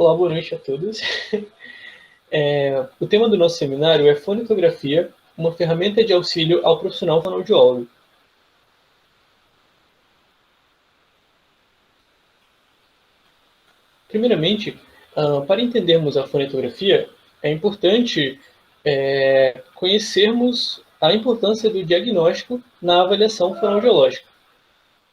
Olá, boa noite a todos. O tema do nosso seminário é Fonetografia, uma ferramenta de auxílio ao profissional fonoaudiólogo. Primeiramente, para entendermos a fonetografia, é importante conhecermos a importância do diagnóstico na avaliação fonoaudiológica.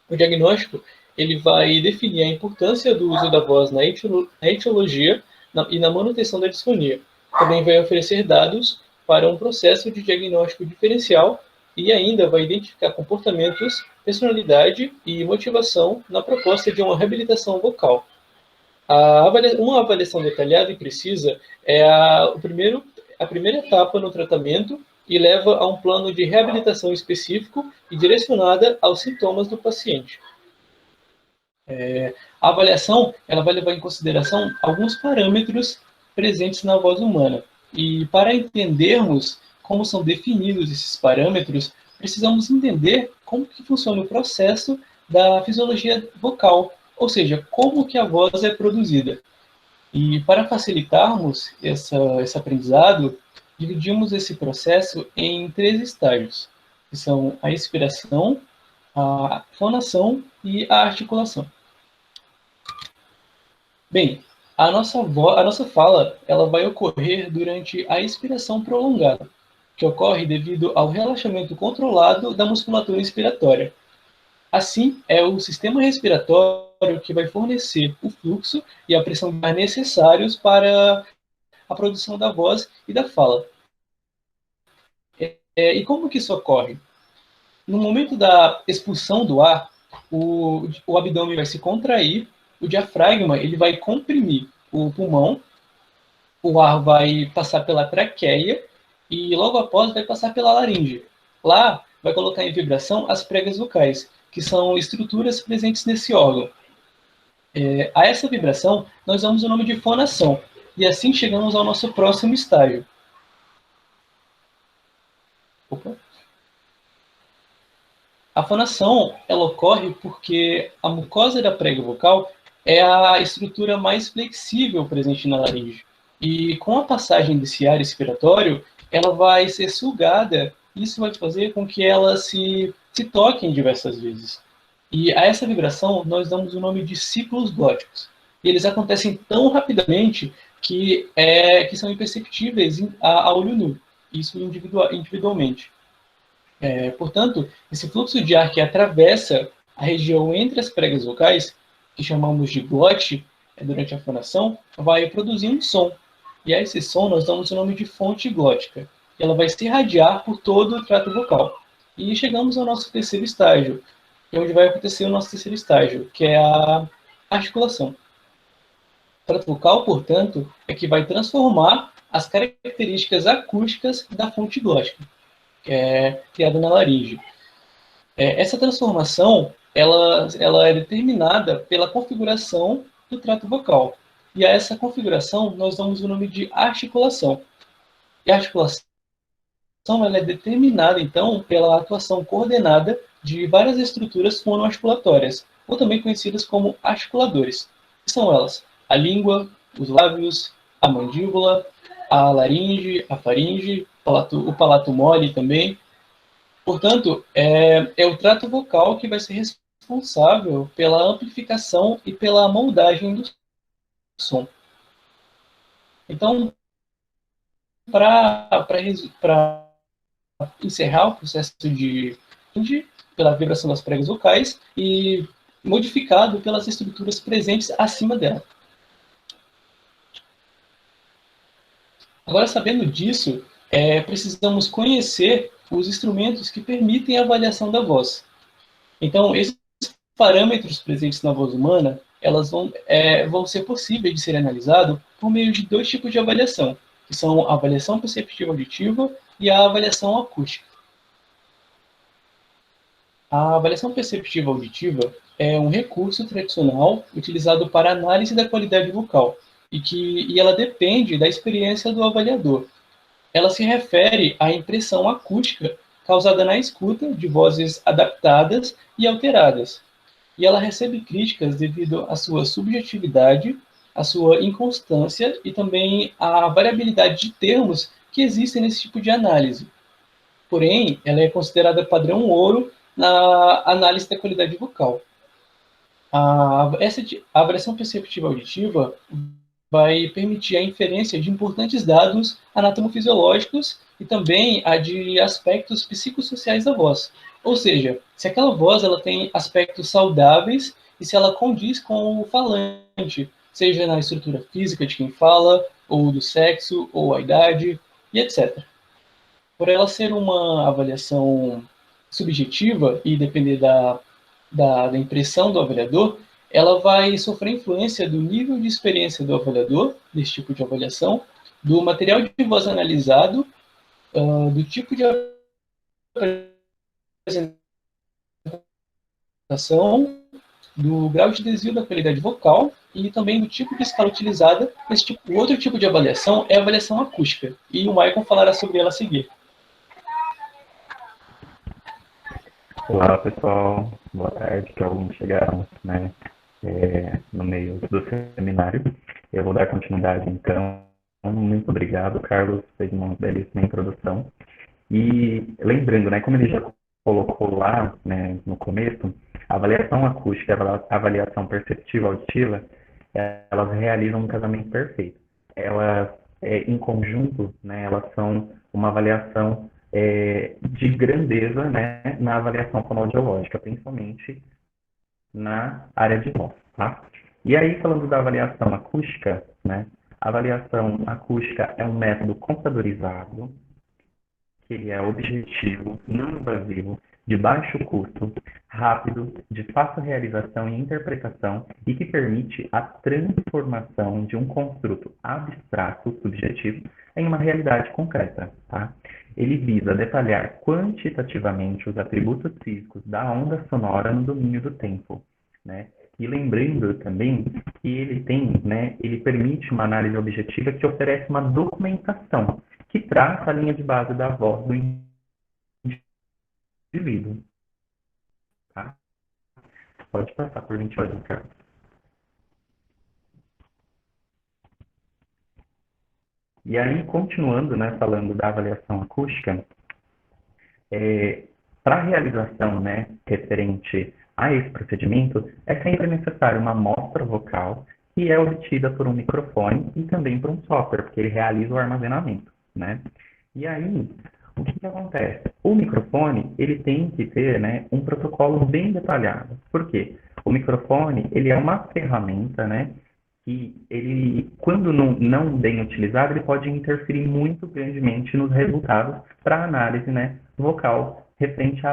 O diagnóstico ele vai definir a importância do uso da voz na etiologia e na manutenção da disfonia. Também vai oferecer dados para um processo de diagnóstico diferencial e ainda vai identificar comportamentos, personalidade e motivação na proposta de uma reabilitação vocal. Uma avaliação detalhada e precisa é a primeira etapa no tratamento e leva a um plano de reabilitação específico e direcionada aos sintomas do paciente. A avaliação ela vai levar em consideração alguns parâmetros presentes na voz humana. E para entendermos como são definidos esses parâmetros, precisamos entender como que funciona o processo da fisiologia vocal, ou seja, como que a voz é produzida. E para facilitarmos esse aprendizado, dividimos esse processo em 3 estágios, que são a expiração, a fonação e a articulação. Bem, a nossa fala ela vai ocorrer durante a expiração prolongada, que ocorre devido ao relaxamento controlado da musculatura inspiratória. Assim, é o sistema respiratório que vai fornecer o fluxo e a pressão de ar necessários para a produção da voz e da fala. E como que isso ocorre? No momento da expulsão do ar, o abdômen vai se contrair, o diafragma ele vai comprimir o pulmão, o ar vai passar pela traqueia e logo após vai passar pela laringe. Lá vai colocar em vibração as pregas vocais, que são estruturas presentes nesse órgão. A essa vibração nós damos o nome de fonação e assim chegamos ao nosso próximo estágio. A fonação ela ocorre porque a mucosa da prega vocal é a estrutura mais flexível presente na laringe. E com a passagem desse ar expiratório, ela vai ser sugada. Isso vai fazer com que ela se toquem diversas vezes. E a essa vibração nós damos o nome de ciclos glóticos. E eles acontecem tão rapidamente que são imperceptíveis a olho nu, isso individualmente. Portanto, esse fluxo de ar que atravessa a região entre as pregas vocais, que chamamos de glote, durante a fonação, vai produzir um som. E a esse som nós damos o nome de fonte glótica. Ela vai se irradiar por todo o trato vocal. E chegamos ao nosso terceiro estágio, que é onde vai acontecer o nosso terceiro estágio, que é a articulação. O trato vocal, portanto, é que vai transformar as características acústicas da fonte glótica, que é criada na laringe. Essa transformação ela é determinada pela configuração do trato vocal. E a essa configuração nós damos o nome de articulação. E a articulação ela é determinada, então, pela atuação coordenada de várias estruturas fonoarticulatórias, ou também conhecidas como articuladores, que são elas a língua, os lábios, a mandíbula, a laringe, a faringe, o palato mole também. Portanto, é o trato vocal que vai ser responsável pela amplificação e pela moldagem do som. Então, para encerrar o processo pela vibração das pregas vocais e modificado pelas estruturas presentes acima dela. Agora, sabendo disso, precisamos conhecer os instrumentos que permitem a avaliação da voz. Então, esses parâmetros presentes na voz humana, elas vão ser possíveis de serem analisados por meio de 2 tipos de avaliação, que são a avaliação perceptiva auditiva e a avaliação acústica. A avaliação perceptiva auditiva é um recurso tradicional utilizado para análise da qualidade vocal e ela depende da experiência do avaliador. Ela se refere à impressão acústica causada na escuta de vozes adaptadas e alteradas. E ela recebe críticas devido à sua subjetividade a sua inconstância e também a variabilidade de termos que existem nesse tipo de análise. Porém, ela é considerada padrão ouro na análise da qualidade vocal. A avaliação perceptiva auditiva vai permitir a inferência de importantes dados anatomofisiológicos e também a de aspectos psicossociais da voz. Ou seja, se aquela voz ela tem aspectos saudáveis e se ela condiz com o falante, seja na estrutura física de quem fala, ou do sexo, ou a idade, e etc. Por ela ser uma avaliação subjetiva e depender da impressão do avaliador, ela vai sofrer influência do nível de experiência do avaliador, desse tipo de avaliação, do material de voz analisado, do tipo de apresentação, do grau de desvio da qualidade vocal e também do tipo de escala utilizada. O outro tipo de avaliação é a avaliação acústica, e o Maicon falará sobre ela a seguir. Olá, pessoal. Boa tarde, que alguns chegaram, né, no meio do seminário. Eu vou dar continuidade, então. Muito obrigado, Carlos, fez uma belíssima introdução. E lembrando, né, como ele já colocou lá, né, no começo, a avaliação acústica e a avaliação perceptiva auditiva, elas realizam um casamento perfeito. Elas, em conjunto, né, elas são uma avaliação de grandeza, né, na avaliação fonoaudiológica, principalmente na área de voz, tá? E aí, falando da avaliação acústica, né, a avaliação acústica é um método computadorizado, que ele é objetivo, não invasivo, de baixo custo, rápido, de fácil realização e interpretação e que permite a transformação de um construto abstrato, subjetivo, em uma realidade concreta. Tá? Ele visa detalhar quantitativamente os atributos físicos da onda sonora no domínio do tempo. Né? E lembrando também que ele tem, né, ele permite uma análise objetiva que oferece uma documentação que traça a linha de base da voz do indivíduo. Tá? Pode passar por 20 horas, Ricardo. E aí, continuando, né, falando da avaliação acústica, para a realização, né, referente a esse procedimento, é sempre necessário uma amostra vocal que é obtida por um microfone e também por um software, porque ele realiza o armazenamento, né? E aí, o que acontece? O microfone, ele tem que ter, né, um protocolo bem detalhado. Por quê? O microfone, ele é uma ferramenta, né, que ele, quando não bem utilizado, ele pode interferir muito grandemente nos resultados para a análise, né, vocal referente à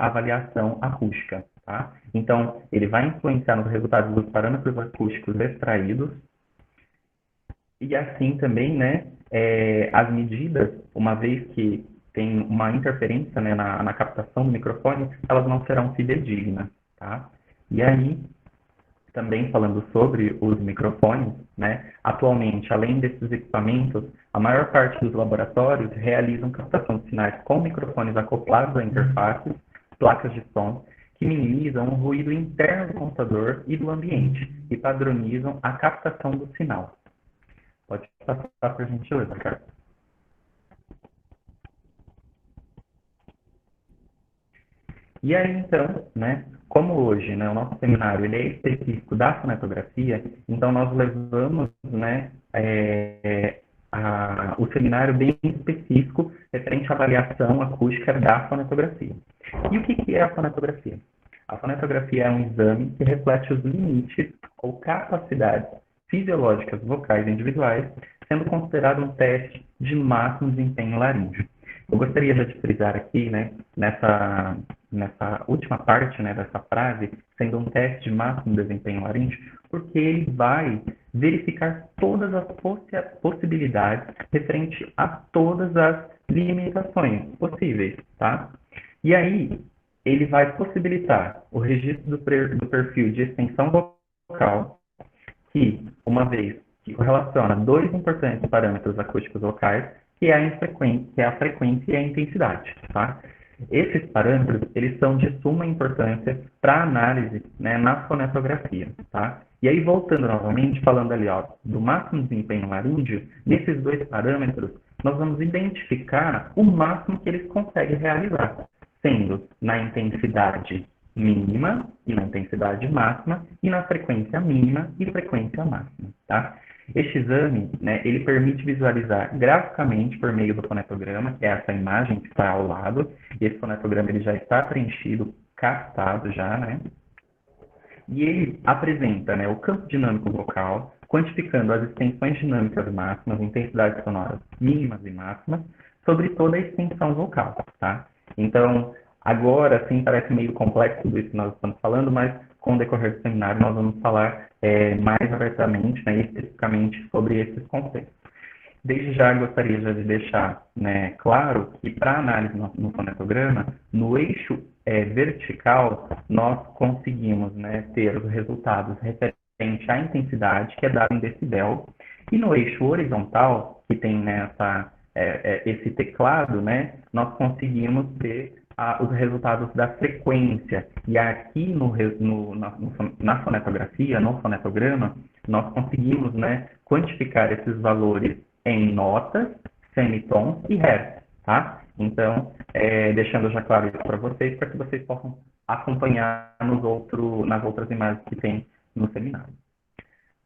avaliação acústica. Tá? Então, ele vai influenciar nos resultados dos parâmetros acústicos extraídos e assim também, né, as medidas, uma vez que tem uma interferência, né, na captação do microfone, elas não serão fidedignas. Tá? E aí, também falando sobre os microfones, né, atualmente, além desses equipamentos, a maior parte dos laboratórios realizam captação de sinais com microfones acoplados a interfaces, placas de som, que minimizam o ruído interno do computador e do ambiente e padronizam a captação do sinal. Pode passar para a gentileza, Carlos. E aí, então, né, como hoje, né, o nosso seminário ele é específico da fonetografia, então nós levamos, né, o seminário bem específico referente à avaliação acústica da fonetografia. E o que é a fonetografia? A fonetografia é um exame que reflete os limites ou capacidades fisiológicas vocais individuais, sendo considerado um teste de máximo desempenho laríngeo. Eu gostaria de frisar aqui, né, nessa última parte, né, dessa frase, sendo um teste de máximo desempenho laríngeo, porque ele vai verificar todas as possibilidades referente a todas as limitações possíveis, tá? E aí, ele vai possibilitar o registro do perfil de extensão vocal, que, uma vez que correlaciona dois importantes parâmetros acústicos vocais, que é a frequência e a intensidade, tá? Esses parâmetros, eles são de suma importância para a análise, né, na fonetografia, tá? E aí, voltando novamente, falando ali, ó, do máximo desempenho laríngeo, nesses dois parâmetros, nós vamos identificar o máximo que eles conseguem realizar, sendo na intensidade mínima e na intensidade máxima, e na frequência mínima e frequência máxima, tá? Este exame, né, ele permite visualizar graficamente por meio do fonetograma, que é essa imagem que está ao lado. Esse fonetograma ele já está preenchido, captado já, né? E ele apresenta, né, o campo dinâmico vocal, quantificando as extensões dinâmicas máximas, intensidades sonoras mínimas e máximas, sobre toda a extensão vocal, tá? Então, agora, assim, parece meio complexo tudo isso que nós estamos falando, mas com o decorrer do seminário nós vamos falar mais abertamente, né, especificamente sobre esses conceitos. Desde já gostaria de deixar, né, claro que para análise no fonetograma, no eixo vertical, nós conseguimos, né, ter os resultados referentes à intensidade, que é dado em decibel, e no eixo horizontal, que tem nessa, esse teclado, né, nós conseguimos ter os resultados da frequência. E aqui na fonetografia, no fonetograma, nós conseguimos, né, quantificar esses valores em notas, semitons e hertz, tá? Então, deixando já claro isso para vocês possam acompanhar nas outras imagens que tem no seminário.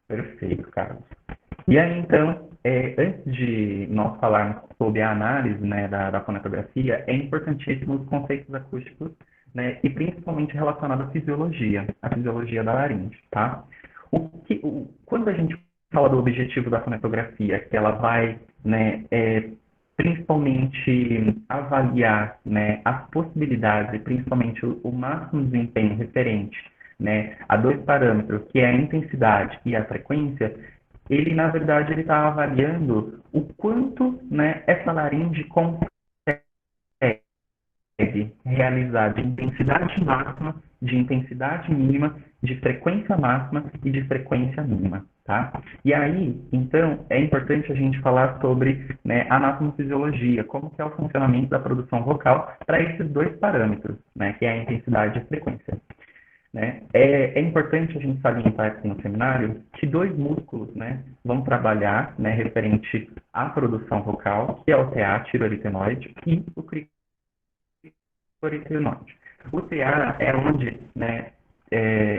Perfeito, Carlos. E aí, então, antes de nós falarmos sobre a análise, né, da fonetografia, é importantíssimo os conceitos acústicos, né, e principalmente relacionado à fisiologia da laringe, tá? Quando a gente fala do objetivo da fonetografia, que ela vai, né, principalmente avaliar, né, as possibilidades e principalmente o máximo desempenho referente, né, a dois parâmetros, que é a intensidade e a frequência, ele, na verdade, ele está avaliando o quanto, né, essa laringe consegue realizar de intensidade máxima, de intensidade mínima, de frequência máxima e de frequência mínima, tá? E aí, então, é importante a gente falar sobre, né, anatomofisiologia, como que é o funcionamento da produção vocal para esses dois parâmetros, né, que é a intensidade e a frequência. Né? É importante a gente salientar aqui no seminário que dois músculos, né, vão trabalhar, né, referente à produção vocal, que é o TA, tiroaritenoide, e o clitoricenoide. O TA é onde, né,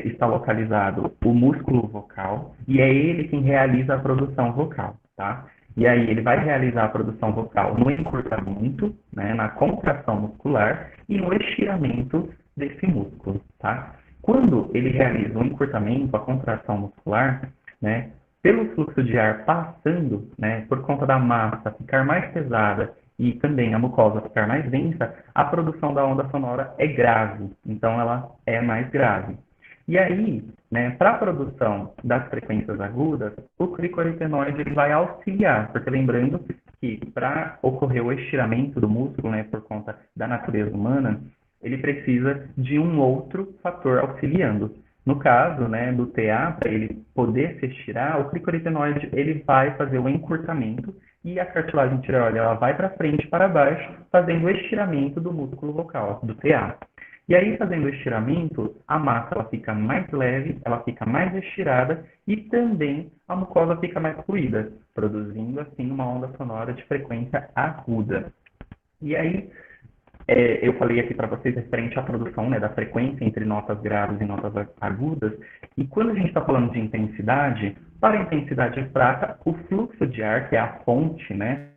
está localizado o músculo vocal e é ele quem realiza a produção vocal, tá? E aí ele vai realizar a produção vocal no encurtamento, né, na contração muscular e no estiramento desse músculo, tá? Quando ele realiza o encurtamento, a contração muscular, né, pelo fluxo de ar passando, né, por conta da massa ficar mais pesada e também a mucosa ficar mais densa, a produção da onda sonora é grave, então ela é mais grave. E aí, né, para a produção das frequências agudas, o cricoretinoide ele vai auxiliar, porque lembrando que para ocorrer o estiramento do músculo, né, por conta da natureza humana, ele precisa de um outro fator auxiliando. No caso, né, do TA, para ele poder se estirar, o cricoretinoide ele vai fazer o encurtamento e a cartilagem tireoide ela vai para frente e para baixo, fazendo o estiramento do músculo vocal, do TA. E aí, fazendo o estiramento, a massa ela fica mais leve, ela fica mais estirada e também a mucosa fica mais fluida, produzindo assim uma onda sonora de frequência aguda. E aí, eu falei aqui para vocês referente à produção, né, da frequência entre notas graves e notas agudas. E quando a gente está falando de intensidade, para a intensidade fraca, o fluxo de ar, que é a fonte, né,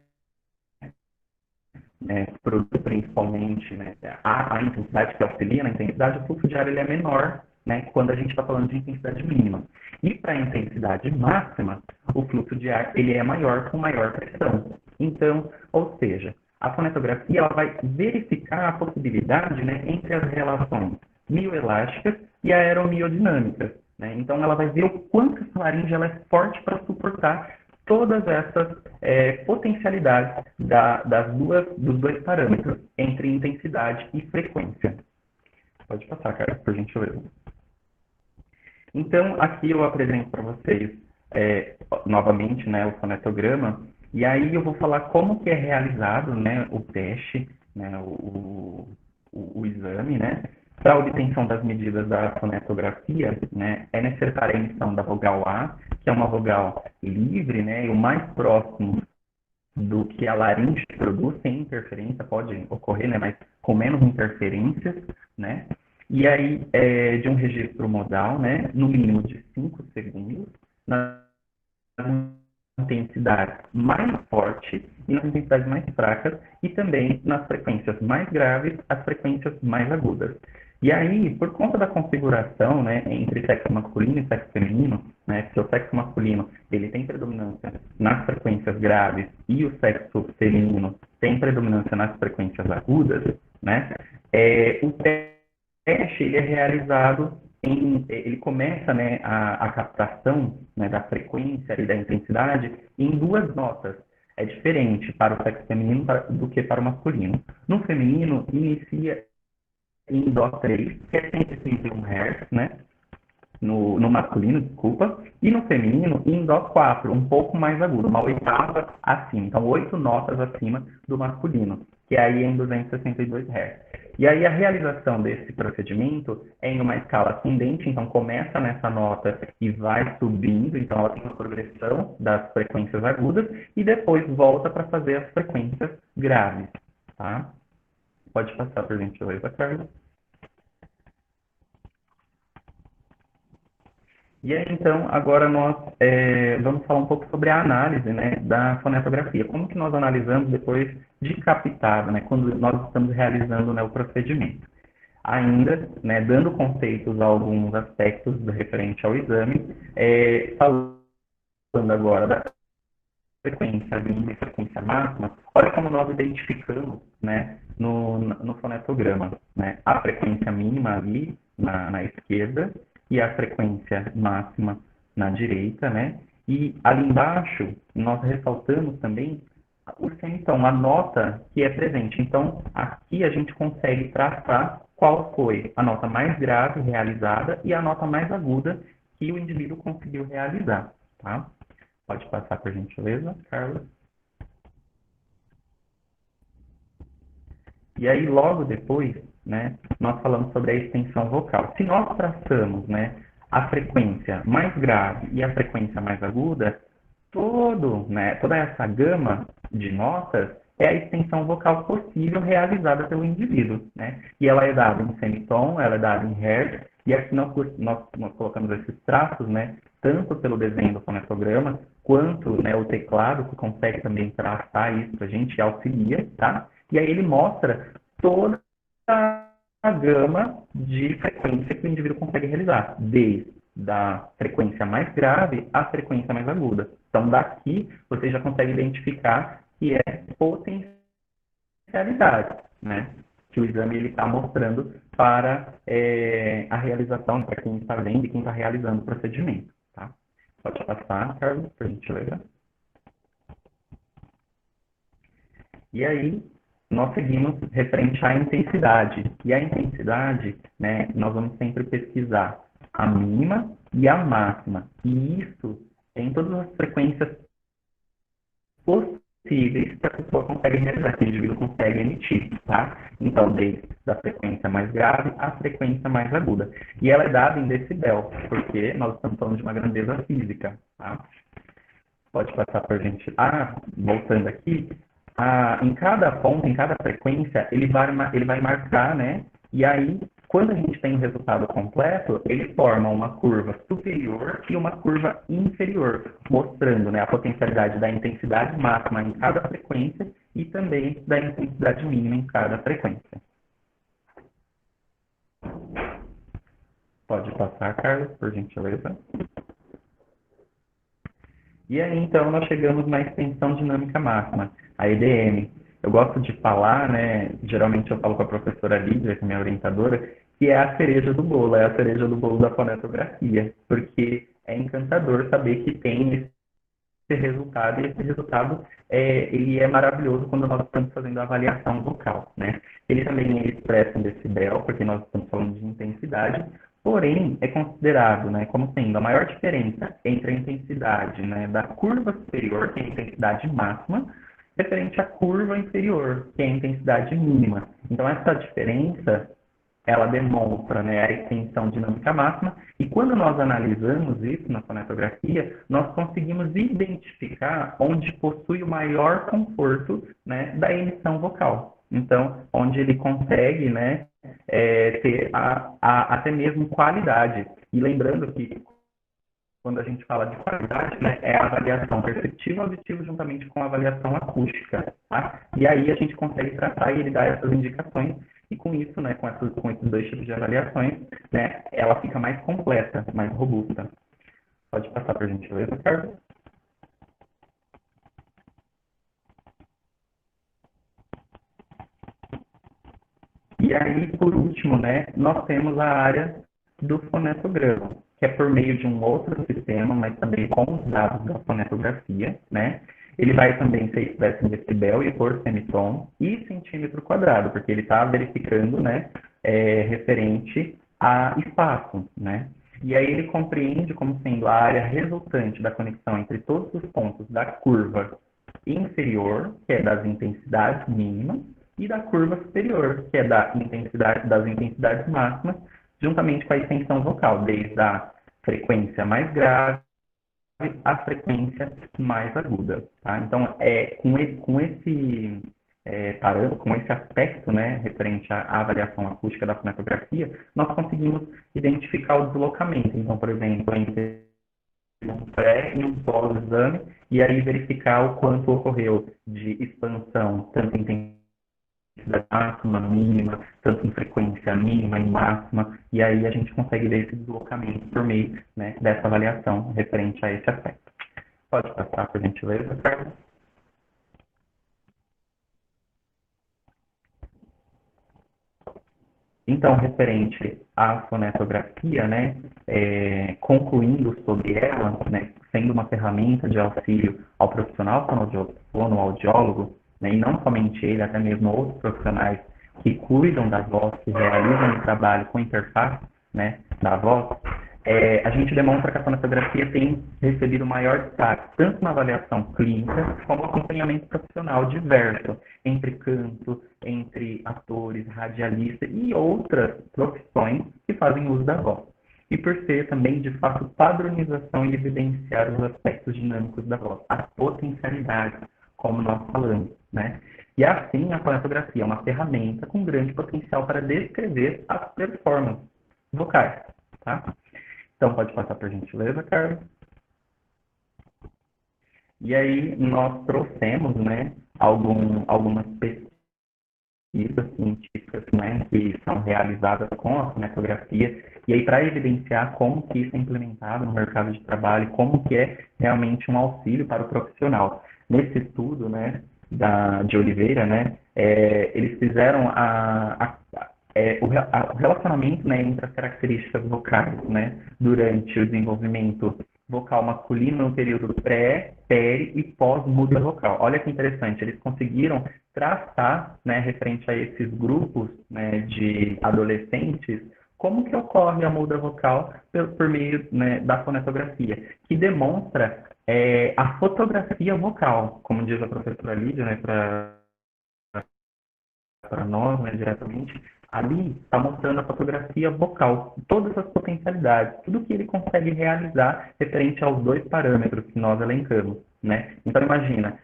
principalmente, né, a intensidade que auxilia na intensidade, o fluxo de ar ele é menor, né, quando a gente está falando de intensidade mínima. E para a intensidade máxima, o fluxo de ar ele é maior com maior pressão. Então, ou seja, a fonetografia ela vai verificar a possibilidade, né, entre as relações mioelásticas e aeromiodinâmicas. Né? Então, ela vai ver o quanto essa laringe ela é forte para suportar todas essas potencialidades dos dois parâmetros, entre intensidade e frequência. Pode passar, cara, por gentileza. Então, aqui eu apresento para vocês, novamente, né, o fonetograma, e aí eu vou falar como que é realizado, né, o teste, né, o exame, né? Para a obtenção das medidas da fonetografia, né, é necessária a emissão da vogal A, que é uma vogal livre, né, e o mais próximo do que a laringe produz, sem interferência, pode ocorrer, né, mas com menos interferências, né? E aí, de um registro modal, né, no mínimo de 5 segundos, nas intensidades mais fortes e nas intensidades mais fracas, e também nas frequências mais graves, as frequências mais agudas. E aí, por conta da configuração, né, entre sexo masculino e sexo feminino, né, se o sexo masculino ele tem predominância nas frequências graves e o sexo feminino tem predominância nas frequências agudas, né, o teste ele é realizado ele começa, né, a captação, né, da frequência e da intensidade em duas notas. É diferente para o sexo feminino do que para o masculino. No feminino, inicia em Dó 3, que é 131 Hz, né? No masculino, desculpa, e no feminino em Dó 4, um pouco mais agudo, uma oitava acima, então 8 notas acima do masculino, que aí é em 262 Hz. E aí a realização desse procedimento é em uma escala ascendente, então começa nessa nota e vai subindo, então ela tem uma progressão das frequências agudas e depois volta para fazer as frequências graves, tá? Pode passar por gentileza, Carlos. E aí, então, agora nós vamos falar um pouco sobre a análise, né, da fonetografia. Como que nós analisamos depois de captado, né, quando nós estamos realizando, né, o procedimento. Ainda, né, dando conceitos a alguns aspectos referente ao exame, falando agora da frequência mínima e frequência máxima, olha como nós identificamos, né, no fonetograma, né, a frequência mínima ali na esquerda e a frequência máxima na direita, né, e ali embaixo nós ressaltamos também o semitom, a nota que é presente. Então, aqui a gente consegue traçar qual foi a nota mais grave realizada e a nota mais aguda que o indivíduo conseguiu realizar, tá? Pode passar, por gentileza, Carlos. E aí, logo depois, né, nós falamos sobre a extensão vocal. Se nós traçamos, né, a frequência mais grave e a frequência mais aguda, toda essa gama de notas é a extensão vocal possível realizada pelo indivíduo, né? E ela é dada em semitom, ela é dada em hertz, e aqui nós colocamos esses traços, né? Tanto pelo desenho do fonetograma, quanto, né, o teclado, que consegue também traçar isso para a gente, auxilia, tá? E aí ele mostra toda a gama de frequência que o indivíduo consegue realizar, desde da frequência mais grave à frequência mais aguda. Então, daqui, você já consegue identificar que é potencialidade, né? Que o exame está mostrando para a realização, para quem está vendo e quem está realizando o procedimento. Tá? Pode passar, Carlos, para a gente ler. E aí, nós seguimos referente à intensidade. E a intensidade, né, nós vamos sempre pesquisar a mínima e a máxima. E isso em todas as frequências possíveis que a pessoa consegue realizar, que o indivíduo consegue emitir, tá? Então, desde a frequência mais grave à frequência mais aguda. E ela é dada em decibel, porque nós estamos falando de uma grandeza física, tá? Pode passar para a gente. Voltando aqui, em cada ponto, em cada frequência, ele vai marcar, né? E aí, quando a gente tem o resultado completo, ele forma uma curva superior e uma curva inferior, mostrando, né, a potencialidade da intensidade máxima em cada frequência e também da intensidade mínima em cada frequência. Pode passar, Carlos, por gentileza. E aí, então, nós chegamos na extensão dinâmica máxima, a EDM. Eu gosto de falar, né, geralmente eu falo com a professora Lídia, que é minha orientadora, que é a cereja do bolo, é a cereja do bolo da fonetografia, porque é encantador saber que tem esse resultado, e esse resultado ele é maravilhoso quando nós estamos fazendo a avaliação vocal, né? Ele também é expresso em decibel, porque nós estamos falando de intensidade, porém é considerado, né, como sendo a maior diferença entre a intensidade, né, da curva superior, que é a intensidade máxima, referente à curva inferior, que é a intensidade mínima. Então, essa diferença ela demonstra, né, a extensão dinâmica máxima, e quando nós analisamos isso na fonetografia, nós conseguimos identificar onde possui o maior conforto, né, da emissão vocal. Então, onde ele consegue, né, ter até mesmo qualidade. E lembrando que quando a gente fala de qualidade, né, é a avaliação perceptiva e auditiva juntamente com a avaliação acústica, tá? E aí a gente consegue tratar e ele dá essas indicações, e com isso, né, com esses dois tipos de avaliações, né, ela fica mais completa, mais robusta. Pode passar para a gentileza, Carlos? E aí, por último, né, nós temos a área do fonetograma, que é por meio de um outro sistema, mas também com os dados da fonetografia, né? Ele vai também ser expresso em decibel e por semitom e centímetro quadrado, porque ele está verificando, né, referente a espaço, né? E aí ele compreende como sendo a área resultante da conexão entre todos os pontos da curva inferior, que é das intensidades mínimas, e da curva superior, que é das intensidades máximas, juntamente com a extensão vocal, desde a frequência mais grave à frequência mais aguda. Tá? Então, com esse parâmetro, com esse aspecto, né, referente à avaliação acústica da fonetografia, nós conseguimos identificar o deslocamento. Então, por exemplo, entre um pré e um pós-exame, e aí verificar o quanto ocorreu de expansão, tanto em intensidade máxima, mínima, tanto em frequência mínima e máxima, e aí a gente consegue ver esse deslocamento por meio, né, dessa avaliação referente a esse aspecto. Pode passar, por gentileza, Carlos? Então, referente à fonetografia, né, concluindo sobre ela, né, sendo uma ferramenta de auxílio ao profissional fonoaudiólogo, né, e não somente ele, até mesmo outros profissionais que cuidam da voz, que realizam o trabalho com interface, né, da voz, a gente demonstra que a fonetografia tem recebido maior destaque, tanto na avaliação clínica, como acompanhamento profissional diverso, entre canto, entre atores, radialistas e outras profissões que fazem uso da voz. E por ser também, de fato, padronização e evidenciar os aspectos dinâmicos da voz, as potencialidades, como nós falamos, né? E assim, a fonetografia é uma ferramenta com grande potencial para descrever as performances vocais, tá? Então, pode passar por gentileza, Carlos. E aí, nós trouxemos, né, algumas pesquisas científicas, né, que são realizadas com a fonetografia, e aí para evidenciar como que isso é implementado no mercado de trabalho, como que é realmente um auxílio para o profissional. Nesse estudo, né, de Oliveira, né, eles fizeram o relacionamento, né, entre as características vocais, né, durante o desenvolvimento vocal masculino no período pré, peri e pós-muda vocal. Olha que interessante, eles conseguiram traçar, né, referente a esses grupos, né, de adolescentes, como que ocorre a muda vocal por meio, né, da fonetografia, que demonstra a fotografia vocal, como diz a professora Lídia, né, para nós, né, diretamente, ali está mostrando a fotografia vocal, todas as potencialidades, tudo que ele consegue realizar referente aos dois parâmetros que nós elencamos, né? Então imagina,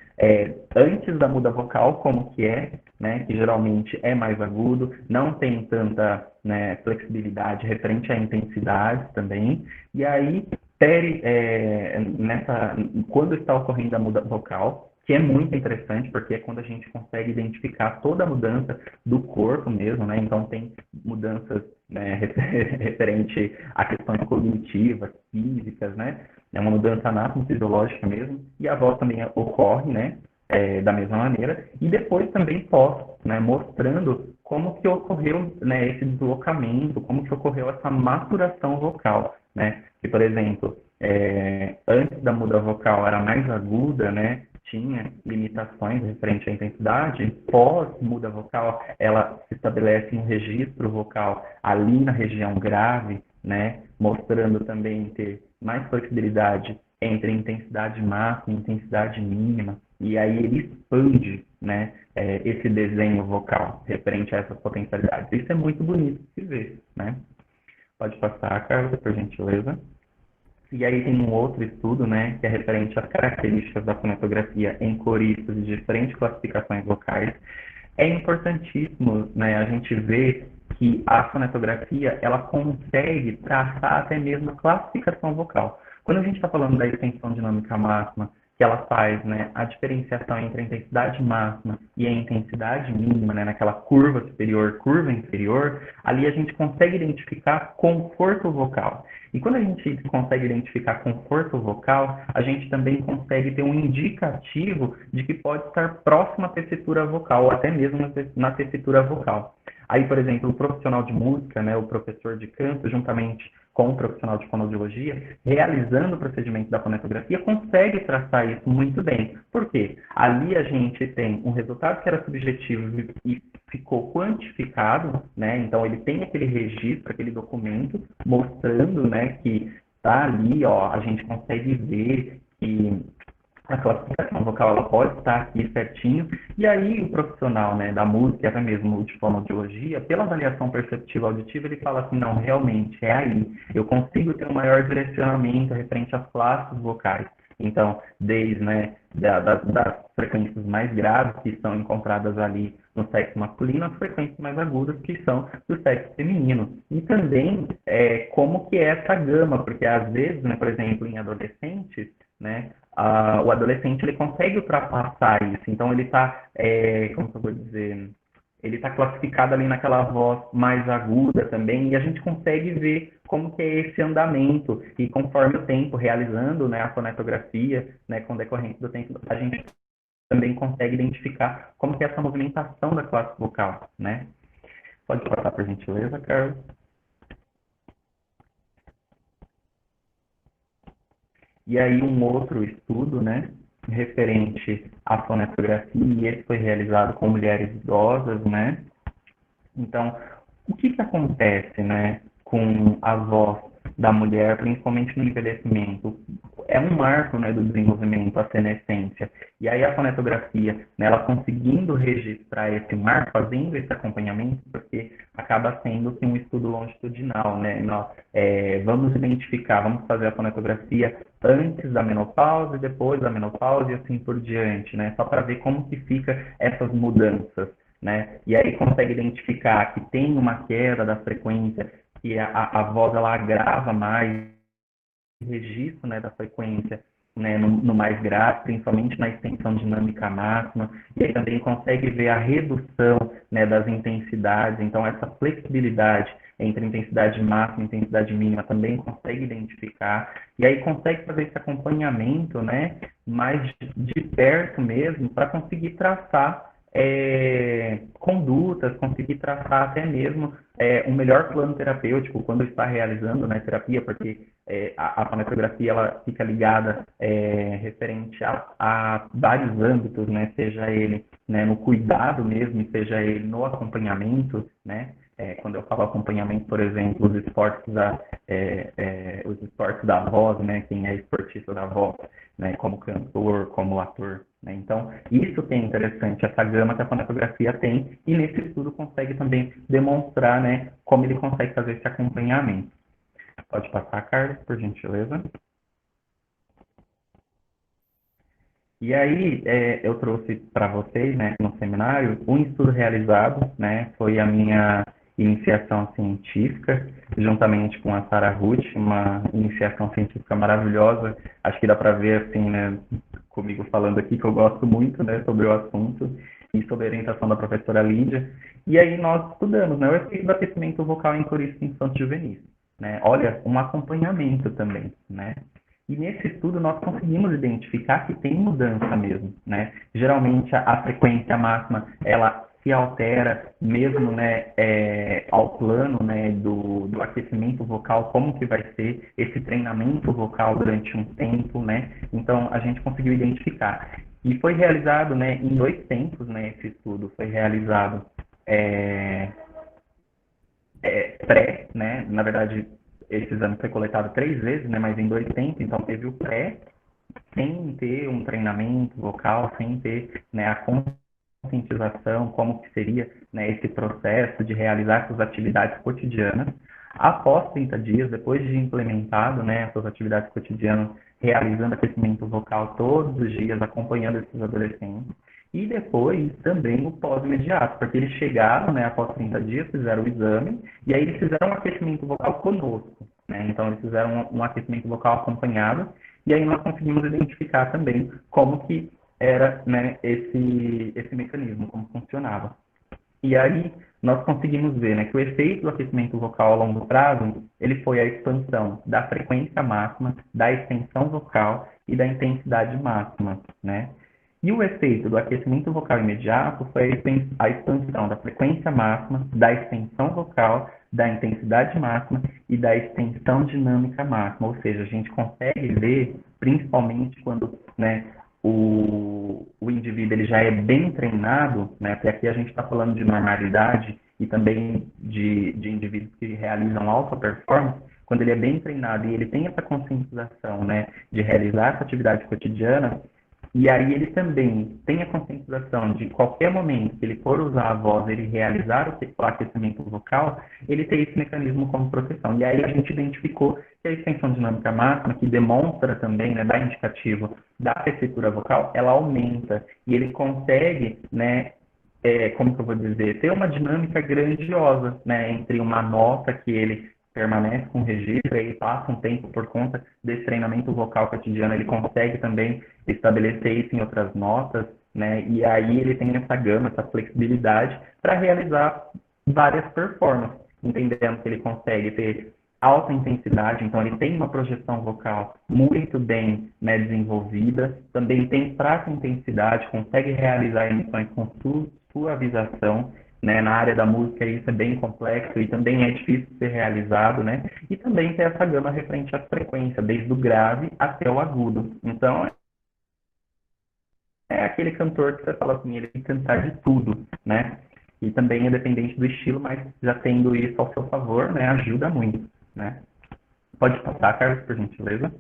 antes da muda vocal, como que é, né? Que geralmente é mais agudo, não tem tanta, né, flexibilidade referente à intensidade também, e aí quando está ocorrendo a muda vocal, que é muito interessante, porque é quando a gente consegue identificar toda a mudança do corpo mesmo, né? Então, tem mudanças, né, referente a questões cognitivas, físicas, né? É uma mudança anatomofisiológica mesmo, e a voz também ocorre, né? Da mesma maneira, e depois também pós, né, mostrando como que ocorreu, né, esse deslocamento, como que ocorreu essa maturação vocal, né? Que, por exemplo, antes da muda vocal era mais aguda, né? Tinha limitações referente à intensidade, pós-muda vocal, ela se estabelece um registro vocal ali na região grave, né, mostrando também ter mais flexibilidade entre intensidade máxima e intensidade mínima, E aí ele expande, né, esse desenho vocal referente a essas potencialidades. Isso é muito bonito de se ver, né? Pode passar, Carlos, por gentileza. E aí tem um outro estudo, né, que é referente às características da fonetografia em coristas de diferentes classificações vocais. É importantíssimo, né, a gente ver que a fonetografia ela consegue traçar até mesmo a classificação vocal. Quando a gente está falando da extensão dinâmica máxima, que ela faz, né, a diferenciação entre a intensidade máxima e a intensidade mínima, né, naquela curva superior, curva inferior, ali a gente consegue identificar conforto vocal. E quando a gente consegue identificar conforto vocal, a gente também consegue ter um indicativo de que pode estar próximo à tessitura vocal, ou até mesmo na tessitura vocal. Aí, por exemplo, o profissional de música, né, o professor de canto, juntamente com o profissional de fonoaudiologia, realizando o procedimento da fonetografia, consegue traçar isso muito bem. Por quê? Ali a gente tem um resultado que era subjetivo e ficou quantificado, né? Então ele tem aquele registro, aquele documento mostrando, né, que está ali, ó, a gente consegue ver que a classificação vocal ela pode estar aqui certinho, e aí o profissional, né, da música, até mesmo de fonoaudiologia, pela avaliação perceptiva auditiva, ele fala assim, não, realmente é aí, eu consigo ter um maior direcionamento referente às classes vocais. Então, desde, né, das frequências mais graves que são encontradas ali no sexo masculino, as frequências mais agudas que são do sexo feminino. E também como que é essa gama, porque às vezes, né, por exemplo, em adolescentes, né, o adolescente ele consegue ultrapassar isso. Então ele está, como que eu vou dizer, ele está classificado ali naquela voz mais aguda também, e a gente consegue ver como que é esse andamento, e conforme o tempo realizando, né, a fonetografia, né, com decorrência do tempo, a gente também consegue identificar como que é essa movimentação da classe vocal, né? Pode passar por gentileza, Carlos. E aí um outro estudo, né, referente à fonetografia, e esse foi realizado com mulheres idosas, né? Então, o que que acontece, né, com a voz da mulher, principalmente no envelhecimento? É um marco, né, do desenvolvimento, a senescência. E aí a fonetografia, né, ela conseguindo registrar esse marco, fazendo esse acompanhamento, porque acaba sendo assim, um estudo longitudinal, né? Nós vamos identificar, vamos fazer a fonetografia antes da menopausa e depois da menopausa e assim por diante, né? Só para ver como que fica essas mudanças, né? E aí consegue identificar que tem uma queda da frequência, que a voz ela agrava mais, registro, né, da frequência, né, no mais grave, principalmente na extensão dinâmica máxima, e aí também consegue ver a redução, né, das intensidades, então essa flexibilidade entre intensidade máxima e intensidade mínima também consegue identificar, e aí consegue fazer esse acompanhamento, né, mais de perto mesmo, para conseguir traçar condutas, conseguir traçar até mesmo um melhor plano terapêutico quando está realizando, né, terapia, porque a fonoaudiografia ela fica ligada referente a vários âmbitos, né, seja ele, né, no cuidado mesmo, seja ele no acompanhamento, né, quando eu falo acompanhamento, por exemplo, os esportes da voz, né, quem é esportista da voz, né, como cantor, como ator, né, então isso que é interessante, essa gama que a fonoaudiografia tem, e nesse estudo consegue também demonstrar, né, como ele consegue fazer esse acompanhamento. Pode passar, Carlos, por gentileza. E aí, eu trouxe para vocês, né, no seminário, um estudo realizado, né, foi a minha iniciação científica, juntamente com a Sarah Ruth, uma iniciação científica maravilhosa. Acho que dá para ver, assim, né, comigo falando aqui, que eu gosto muito, né, sobre o assunto e sobre a orientação da professora Lídia. E aí nós estudamos, né, o efeito do aquecimento vocal em coristas infantis juvenis, né? Olha, um acompanhamento também, né? E nesse estudo nós conseguimos identificar que tem mudança mesmo, né? Geralmente a frequência máxima ela se altera mesmo, né, ao plano, né, do aquecimento vocal, como que vai ser esse treinamento vocal durante um tempo, né? Então a gente conseguiu identificar. E foi realizado, né, em 2 tempos, né, esse estudo foi realizado pré, né? Na verdade, esse exame foi coletado 3 vezes, né? Mas em 2 tempos, então teve o pré, sem ter um treinamento vocal, sem ter, né, a conscientização, como que seria, né, esse processo de realizar essas atividades cotidianas. Após 30 dias, depois de implementado, né, essas atividades cotidianas, realizando aquecimento vocal todos os dias, acompanhando esses adolescentes, e depois também o pós-imediato, porque eles chegaram, né, após 30 dias, fizeram o exame, e aí eles fizeram um aquecimento vocal conosco, né, então eles fizeram um aquecimento vocal acompanhado, e aí nós conseguimos identificar também como que era, né, esse mecanismo, como funcionava. E aí nós conseguimos ver, né, que o efeito do aquecimento vocal a longo prazo, ele foi a expansão da frequência máxima, da extensão vocal e da intensidade máxima, né? E o efeito do aquecimento vocal imediato foi a expansão da frequência máxima, da extensão vocal, da intensidade máxima e da extensão dinâmica máxima. Ou seja, a gente consegue ver, principalmente quando, né, o indivíduo ele já é bem treinado, né, porque aqui a gente está falando de normalidade e também de indivíduos que realizam alta performance, quando ele é bem treinado e ele tem essa conscientização, né, de realizar essa atividade cotidiana, e aí ele também tem a conscientização de qualquer momento que ele for usar a voz, ele realizar o aquecimento vocal, ele tem esse mecanismo como proteção. E aí a gente identificou que a extensão dinâmica máxima, que demonstra também, né, dá indicativo da tessitura vocal, ela aumenta. E ele consegue, né, como que eu vou dizer, ter uma dinâmica grandiosa, né, entre uma nota que ele permanece com registro e passa um tempo por conta desse treinamento vocal cotidiano, ele consegue também estabelecer isso em outras notas, né, e aí ele tem essa gama, essa flexibilidade para realizar várias performances, entendendo que ele consegue ter alta intensidade, então ele tem uma projeção vocal muito bem, né, desenvolvida, também tem fraca intensidade, consegue realizar emissões com suavização, né, na área da música isso é bem complexo e também é difícil de ser realizado, né, e também tem essa gama referente à frequência, desde o grave até o agudo. Então, é aquele cantor que você fala assim, ele tem que cantar de tudo, né, e também é dependente do estilo, mas já tendo isso ao seu favor, né, ajuda muito, né. Pode passar, Carlos, por gentileza.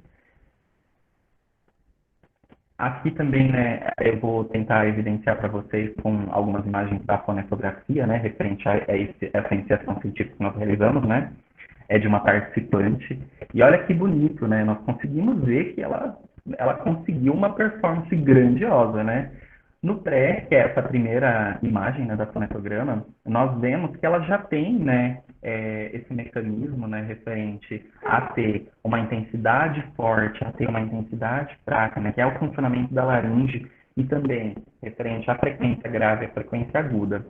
Aqui também, né, eu vou tentar evidenciar para vocês com algumas imagens da fonetografia, né, referente essa iniciação científica que nós realizamos, né, é de uma participante. E olha que bonito, né, nós conseguimos ver que ela conseguiu uma performance grandiosa, né. No pré, que é essa primeira imagem, né, da fonetograma, nós vemos que ela já tem, né, esse mecanismo, né, referente a ter uma intensidade forte, a ter uma intensidade fraca, né, que é o funcionamento da laringe, e também referente à frequência grave e à frequência aguda.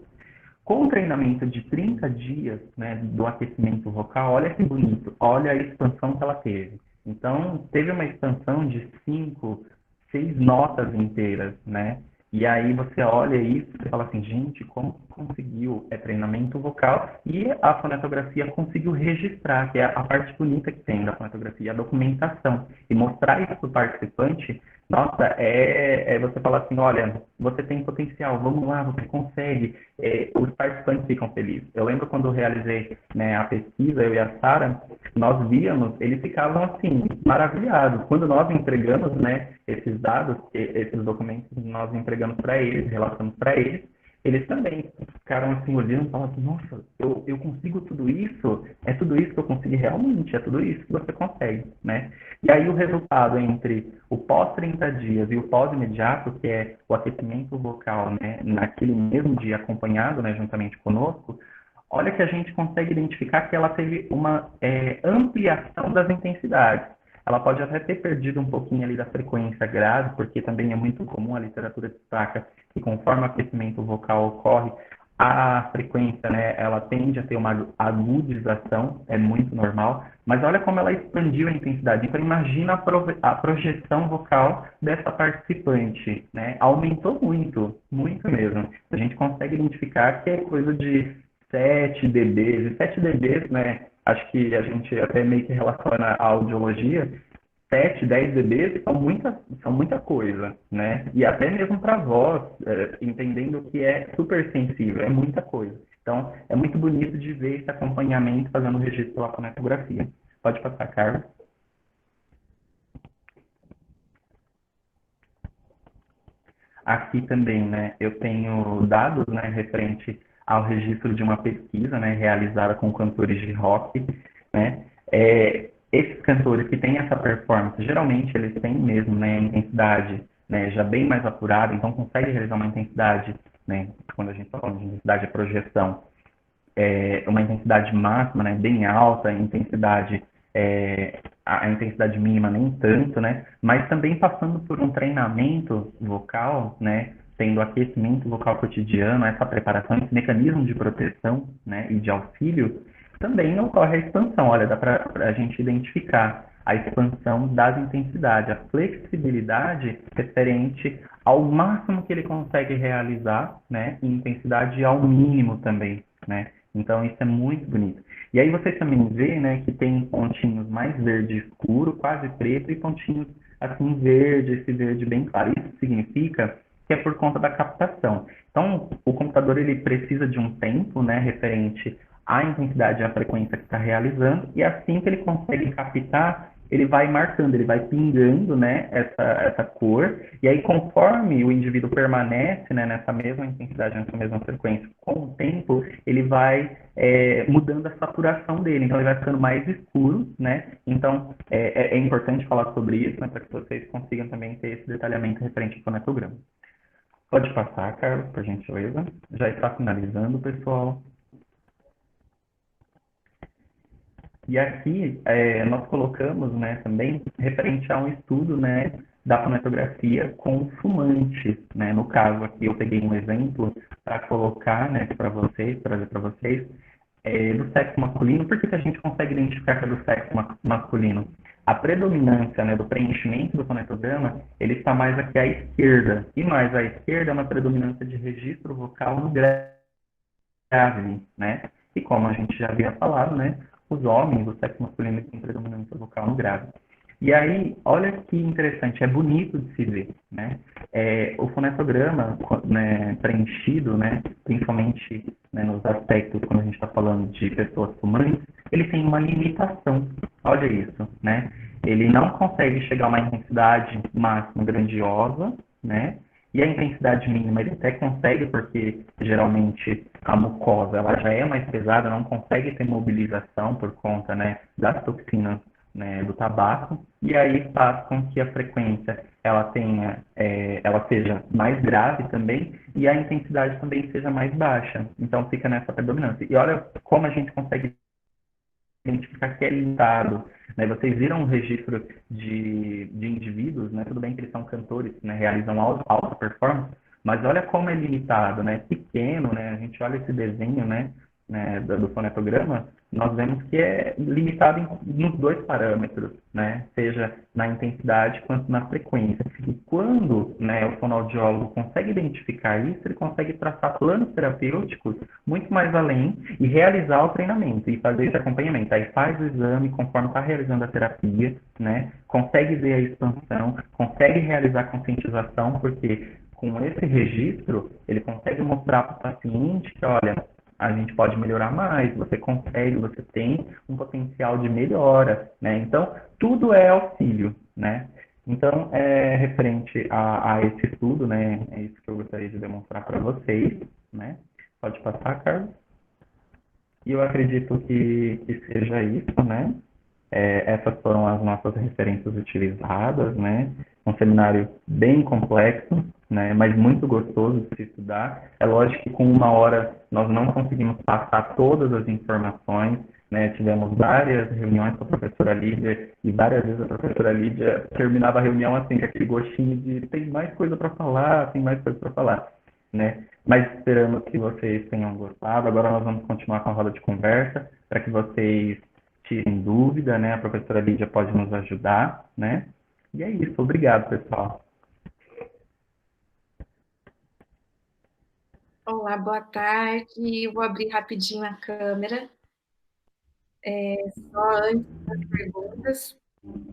Com o treinamento de 30 dias, né, do aquecimento vocal, olha que bonito, olha a expansão que ela teve. Então, teve uma expansão de 5, 6 notas inteiras, né? E aí você olha isso e fala assim, gente, como conseguiu? É treinamento vocal e a fonetografia conseguiu registrar, que é a parte bonita que tem da fonetografia, a documentação. E mostrar isso para o participante, nossa, você falar assim, olha, você tem potencial, vamos lá, você consegue. Os participantes ficam felizes. Eu lembro quando eu realizei, né, a pesquisa, eu e a Sara, nós víamos, eles ficavam assim, maravilhados. Quando nós entregamos, né, esses dados, esses documentos, nós entregamos para eles, relatamos para eles, eles também ficaram assim olhando e falaram assim, nossa, eu consigo tudo isso? É tudo isso que eu consigo realmente? É tudo isso que você consegue, né? E aí o resultado entre o pós 30 dias e o pós imediato, que é o aquecimento vocal, né, naquele mesmo dia acompanhado, né, juntamente conosco, olha que a gente consegue identificar que ela teve uma ampliação das intensidades. Ela pode até ter perdido um pouquinho ali da frequência grave, porque também é muito comum, a literatura destaca que conforme o aquecimento vocal ocorre, a frequência, né, ela tende a ter uma agudização, é muito normal, mas olha como ela expandiu a intensidade. Então, imagina a projeção vocal dessa participante, né? Aumentou muito, muito mesmo. A gente consegue identificar que é coisa de 7 dBs, e 7 dBs, né? Acho que a gente até meio que relaciona a audiologia, 7, 10 dBs são muita coisa, né? E até mesmo para voz, entendendo que é super sensível, é muita coisa. Então, é muito bonito de ver esse acompanhamento fazendo o registro pela fonetografia. Pode passar, Carlos. aqui também, né, eu tenho dados, né, referente ao registro de uma pesquisa, né, realizada com cantores de rock, né, esses cantores que têm essa performance, geralmente eles têm mesmo, né, intensidade, né, já bem mais apurada, então consegue realizar uma intensidade, né, quando a gente está falando de intensidade de projeção, uma intensidade máxima, né, bem alta, intensidade, a intensidade mínima nem tanto, né, mas também passando por um treinamento vocal, né, tendo aquecimento vocal cotidiano, essa preparação, esse mecanismo de proteção, né, e de auxílio, também ocorre a expansão. Olha, dá para a gente identificar a expansão das intensidades, a flexibilidade referente ao máximo que ele consegue realizar, né, em intensidade ao mínimo também, né. Então, isso é muito bonito. E aí vocês também vê, né, que tem pontinhos mais verde escuro, quase preto, e pontinhos assim verde, esse verde bem claro. Isso significa que é por conta da captação. Então, o computador ele precisa de um tempo, né, referente à intensidade e à frequência que está realizando, e assim que ele consegue captar, ele vai marcando, ele vai pingando, né, essa cor, e aí conforme o indivíduo permanece, né, nessa mesma intensidade, nessa mesma frequência, com o tempo, ele vai mudando a saturação dele, então ele vai ficando mais escuro, né, então é importante falar sobre isso, né, para que vocês consigam também ter esse detalhamento referente ao fonetograma. Pode passar, Carlos, por gentileza. Já está finalizando, pessoal. E aqui nós colocamos, né, também referente a um estudo, né, da fonetografia com fumantes, né? No caso aqui eu peguei um exemplo para colocar, né, para vocês, trazer para vocês, do sexo masculino. Por que que a gente consegue identificar que é do sexo masculino? A predominância, né, do preenchimento do fonetograma, ele está mais aqui à esquerda. E mais à esquerda é uma predominância de registro vocal no grave, né? E como a gente já havia falado, né, os homens, o sexo masculino tem predominância vocal no grave. E aí, olha que interessante, é bonito de se ver, né? O fonetograma, né, preenchido, né, principalmente, né, nos aspectos quando a gente está falando de pessoas fumantes, ele tem uma limitação. Olha isso, né? Ele não consegue chegar a uma intensidade máxima grandiosa, né? E a intensidade mínima ele até consegue, porque geralmente a mucosa ela já é mais pesada, não consegue ter mobilização por conta, né, das toxinas, né, do tabaco, e aí faz com que a frequência ela tenha, ela seja mais grave também, e a intensidade também seja mais baixa. Então fica nessa predominância. E olha como a gente consegue identificar que é limitado, né? Vocês viram um registro de indivíduos, né? Tudo bem que eles são cantores, né? Realizam alta performance, mas olha como é limitado, né? Pequeno, né? A gente olha esse desenho, né, do fonetograma, nós vemos que é limitado nos dois parâmetros, né? Seja na intensidade quanto na frequência. E quando, né, o fonoaudiólogo consegue identificar isso, ele consegue traçar planos terapêuticos muito mais além e realizar o treinamento e fazer esse acompanhamento. Aí faz o exame conforme está realizando a terapia, né? Consegue ver a expansão, consegue realizar a conscientização, porque com esse registro, ele consegue mostrar para o paciente que, olha, a gente pode melhorar mais, você consegue, você tem um potencial de melhora, né? Então, tudo é auxílio, né? Então, referente a esse estudo, né? É isso que eu gostaria de demonstrar para vocês, né? Pode passar, Carlos. E eu acredito que seja isso, né? Essas foram as nossas referências utilizadas, né? Um seminário bem complexo, né? Mas muito gostoso de se estudar. É lógico que com 1 hora nós não conseguimos passar todas as informações, né? Tivemos várias reuniões com a professora Lídia e várias vezes a professora Lídia terminava a reunião assim, com aquele gostinho de tem mais coisa para falar, tem mais coisa para falar, né? Mas esperamos que vocês tenham gostado. Agora nós vamos continuar com a roda de conversa para que vocês tirem dúvida, né? A professora Lídia pode nos ajudar, né? E é isso. Obrigado, pessoal. Olá, boa tarde. Eu vou abrir rapidinho a câmera. Só antes das perguntas,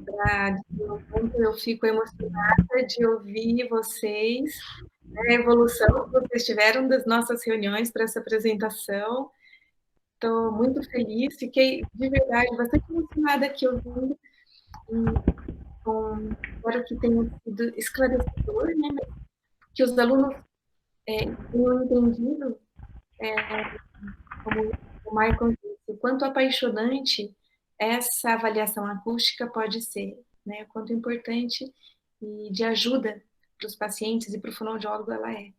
para dizer o quanto eu fico emocionada de ouvir vocês, né, a evolução que vocês tiveram das nossas reuniões para essa apresentação. Estou muito feliz, fiquei de verdade bastante emocionada aqui ouvindo. Espero que tenha sido esclarecedor, né? que os alunos tenham entendido, como o Michael disse, o quanto apaixonante essa avaliação acústica pode ser, né? O quanto importante e de ajuda para os pacientes e para o fonoaudiólogo ela é.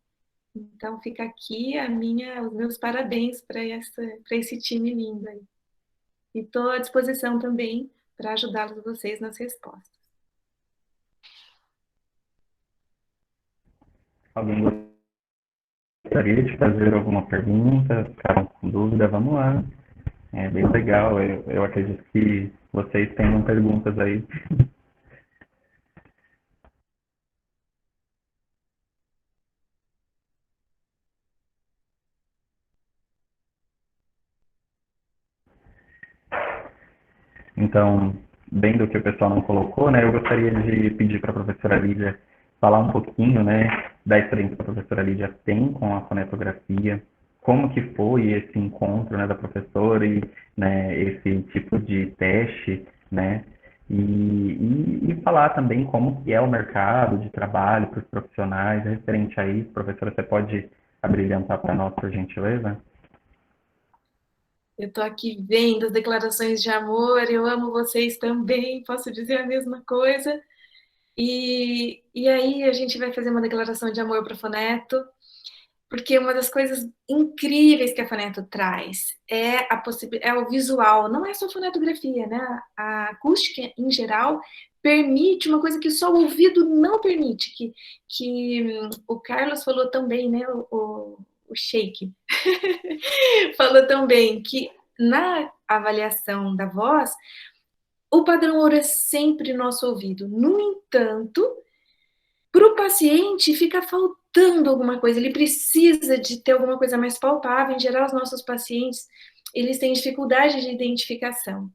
Então, fica aqui os meus parabéns para esse time lindo aí. E estou à disposição também para ajudá-los vocês nas respostas. Alguém gostaria de fazer alguma pergunta? Ficaram com dúvida? Vamos lá. É bem legal. Eu acredito que vocês tenham perguntas aí. Então, bem do que o pessoal não colocou, né, eu gostaria de pedir para a professora Lídia falar um pouquinho, né, da experiência que a professora Lídia tem com a fonetografia, como que foi esse encontro, né, da professora e, né, esse tipo de teste, né, e falar também como que é o mercado de trabalho para os profissionais referente a isso. Professora, você pode abrilhantar para nós, por gentileza? Eu estou aqui vendo as declarações de amor, eu amo vocês também, posso dizer a mesma coisa. E aí a gente vai fazer uma declaração de amor para a Foneto, porque uma das coisas incríveis que a Foneto traz é o visual, não é só fonetografia, né? A acústica, em geral, permite uma coisa que só o ouvido não permite, que o Carlos falou também, né? O Sheik falou também que na avaliação da voz, o padrão ouro é sempre nosso ouvido. No entanto, para o paciente fica faltando alguma coisa, ele precisa de ter alguma coisa mais palpável. Em geral, os nossos pacientes, eles têm dificuldade de identificação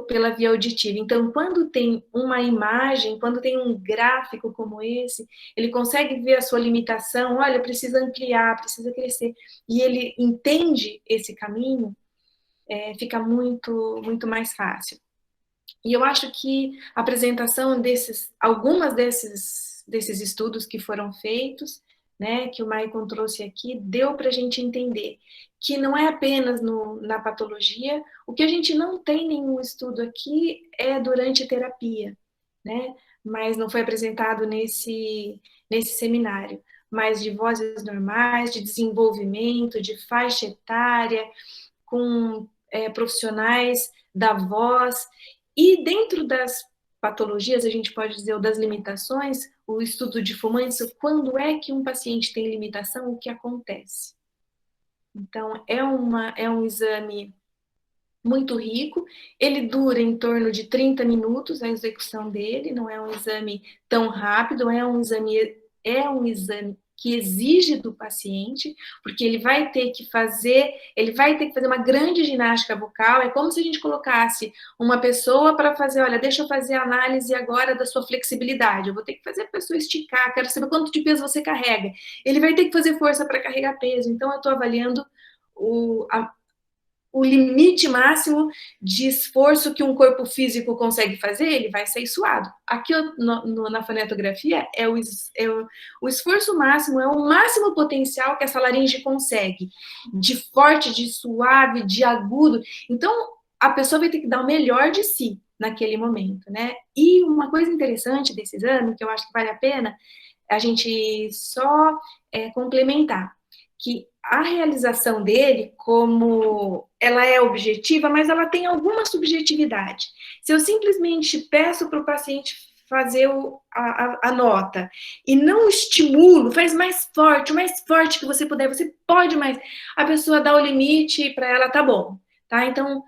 pela via auditiva. Então, quando tem uma imagem, quando tem um gráfico como esse, ele consegue ver a sua limitação, olha, precisa ampliar, precisa crescer, e ele entende esse caminho, fica muito, muito mais fácil. E eu acho que a apresentação algumas desses estudos que foram feitos, né, que o Maicon trouxe aqui, deu para a gente entender que não é apenas na patologia, o que a gente não tem nenhum estudo aqui é durante a terapia, né, mas não foi apresentado nesse seminário, mas de vozes normais, de desenvolvimento, de faixa etária, com profissionais da voz, e dentro das patologias, a gente pode dizer, ou das limitações, o estudo de fumantes, quando é que um paciente tem limitação, o que acontece? Então, é um exame muito rico, ele dura em torno de 30 minutos, a execução dele, não é um exame tão rápido, é um exame que exige do paciente, porque ele vai ter que fazer uma grande ginástica vocal, é como se a gente colocasse uma pessoa para fazer, olha, deixa eu fazer a análise agora da sua flexibilidade, eu vou ter que fazer a pessoa esticar, quero saber quanto de peso você carrega, ele vai ter que fazer força para carregar peso, então eu estou avaliando o limite máximo de esforço que um corpo físico consegue fazer, ele vai sair suado. Aqui na fonetografia, o esforço máximo, é o máximo potencial que essa laringe consegue, de forte, de suave, de agudo. Então, a pessoa vai ter que dar o melhor de si naquele momento, né? E uma coisa interessante desse exame, que eu acho que vale a pena a gente só complementar, que a realização dele, como ela é objetiva, mas ela tem alguma subjetividade. Se eu simplesmente peço para o paciente fazer a nota e não estimulo, faz mais forte, o mais forte que você puder, você pode mais, a pessoa dá o limite para ela, tá bom, tá? Então,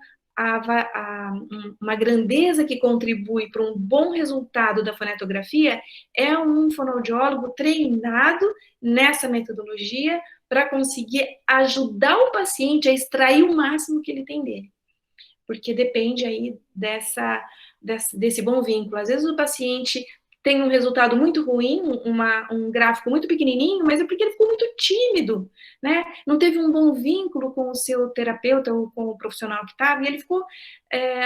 uma grandeza que contribui para um bom resultado da fonetografia é um fonoaudiólogo treinado nessa metodologia para conseguir ajudar o paciente a extrair o máximo que ele tem dele. Porque depende aí desse bom vínculo. Às vezes o paciente tem um resultado muito ruim, um gráfico muito pequenininho, mas é porque ele ficou muito tímido, né? Não teve um bom vínculo com o seu terapeuta ou com o profissional que estava, e ele ficou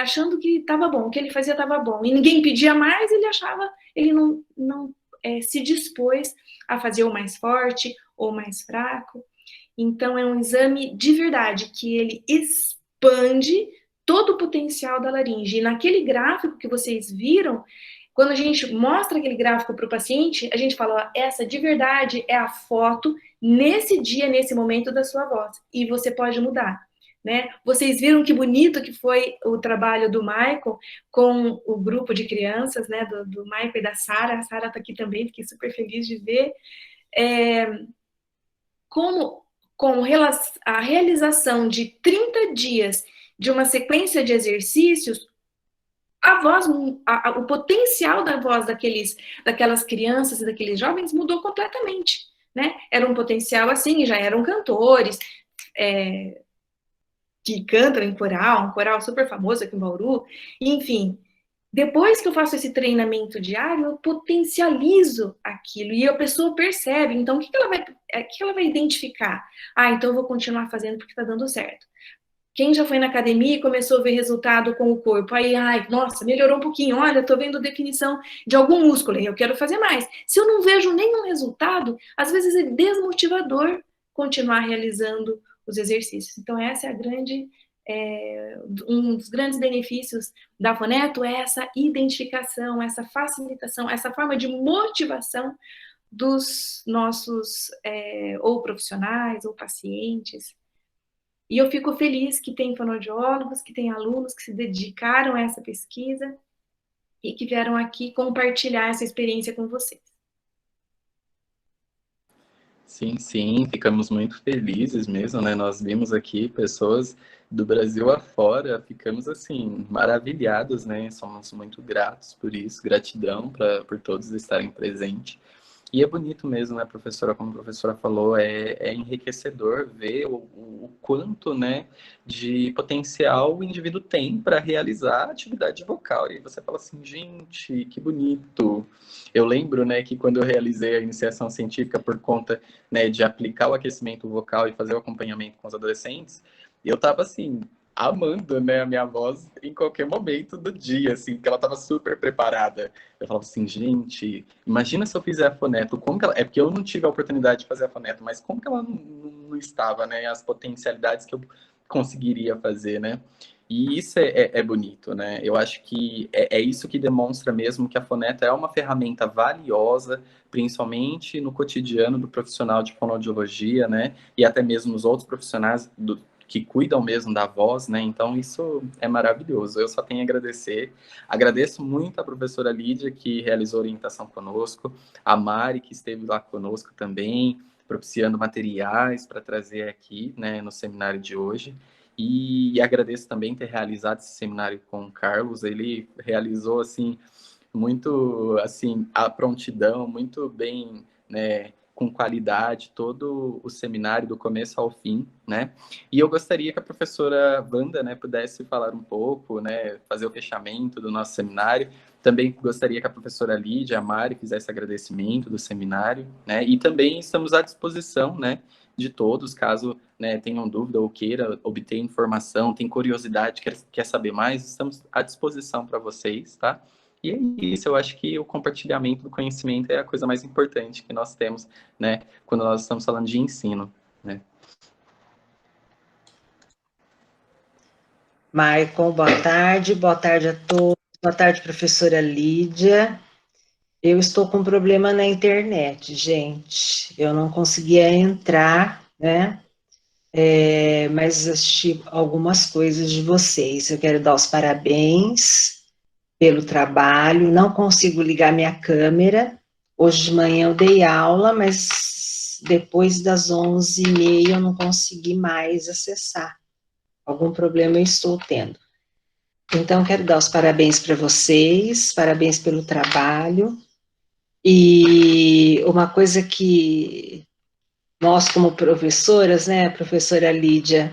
achando que estava bom, o que ele fazia estava bom. E ninguém pedia mais, ele achava, ele não se dispôs a fazer o mais forte ou mais fraco. Então, é um exame de verdade, que ele expande todo o potencial da laringe. E naquele gráfico que vocês viram, quando a gente mostra aquele gráfico para o paciente, a gente fala, ó, essa de verdade é a foto nesse dia, nesse momento da sua voz. E você pode mudar. Né? Vocês viram que bonito que foi o trabalho do Michael com o grupo de crianças, né? do Michael e da Sara. A Sara está aqui também, fiquei super feliz de ver. Com a realização de 30 dias de uma sequência de exercícios, a voz, o potencial da voz daquelas crianças e daqueles jovens mudou completamente, né? Era um potencial assim, já eram cantores, que cantam em coral, um coral super famoso aqui em Bauru, enfim. Depois que eu faço esse treinamento diário, eu potencializo aquilo e a pessoa percebe. Então, o que ela vai identificar? Então eu vou continuar fazendo porque está dando certo. Quem já foi na academia e começou a ver resultado com o corpo, nossa, melhorou um pouquinho, olha, estou vendo definição de algum músculo, eu quero fazer mais. Se eu não vejo nenhum resultado, às vezes é desmotivador continuar realizando os exercícios. Então, essa é um dos grandes benefícios da Foneto, é essa identificação, essa facilitação, essa forma de motivação dos nossos ou profissionais ou pacientes. E eu fico feliz que tem fonoaudiólogos, que tem alunos que se dedicaram a essa pesquisa e que vieram aqui compartilhar essa experiência com vocês. Sim, sim, ficamos muito felizes mesmo, né? Nós vimos aqui pessoas do Brasil afora, ficamos assim, maravilhados, né? Somos muito gratos por isso, gratidão por todos estarem presentes. E é bonito mesmo, né, professora? Como a professora falou, é enriquecedor ver o quanto, né, de potencial o indivíduo tem para realizar a atividade vocal. E você fala assim, gente, que bonito. Eu lembro, né, que quando eu realizei a iniciação científica por conta, né, de aplicar o aquecimento vocal e fazer o acompanhamento com os adolescentes, eu tava assim, amando, né, a minha voz em qualquer momento do dia, assim, porque ela estava super preparada. Eu falava assim, gente, imagina se eu fizer a foneto, como que ela... É porque eu não tive a oportunidade de fazer a foneto, mas como que ela não estava, né, as potencialidades que eu conseguiria fazer, né? E isso é bonito, né? Eu acho que é isso que demonstra mesmo que a foneto é uma ferramenta valiosa, principalmente no cotidiano do profissional de fonoaudiologia, né? E até mesmo nos outros profissionais que cuidam mesmo da voz, né? Então, isso é maravilhoso. Eu só tenho a agradecer. Agradeço muito a professora Lídia, que realizou orientação conosco, a Mari, que esteve lá conosco também, propiciando materiais para trazer aqui, né, no seminário de hoje. E agradeço também ter realizado esse seminário com o Carlos. Ele realizou, assim, muito, assim, a prontidão, muito bem, né, com qualidade, todo o seminário do começo ao fim, né? E eu gostaria que a professora Wanda, né, pudesse falar um pouco, né, fazer o fechamento do nosso seminário. Também gostaria que a professora Lídia, a Mari, fizesse agradecimento do seminário, né? E também estamos à disposição, né, de todos, caso, né, tenham dúvida ou queira obter informação, tem curiosidade, quer saber mais, estamos à disposição para vocês, tá? E é isso, eu acho que o compartilhamento do conhecimento é a coisa mais importante que nós temos, né, quando nós estamos falando de ensino, né? Michael, boa tarde a todos, boa tarde, professora Lídia. Eu estou com um problema na internet, gente, eu não conseguia entrar, né, mas assisti algumas coisas de vocês. Eu quero dar os parabéns pelo trabalho, não consigo ligar minha câmera. Hoje de manhã eu dei aula, mas depois das 11h30 eu não consegui mais acessar. Algum problema eu estou tendo. Então, quero dar os parabéns para vocês, parabéns pelo trabalho. E uma coisa que nós, como professoras, né, a professora Lídia,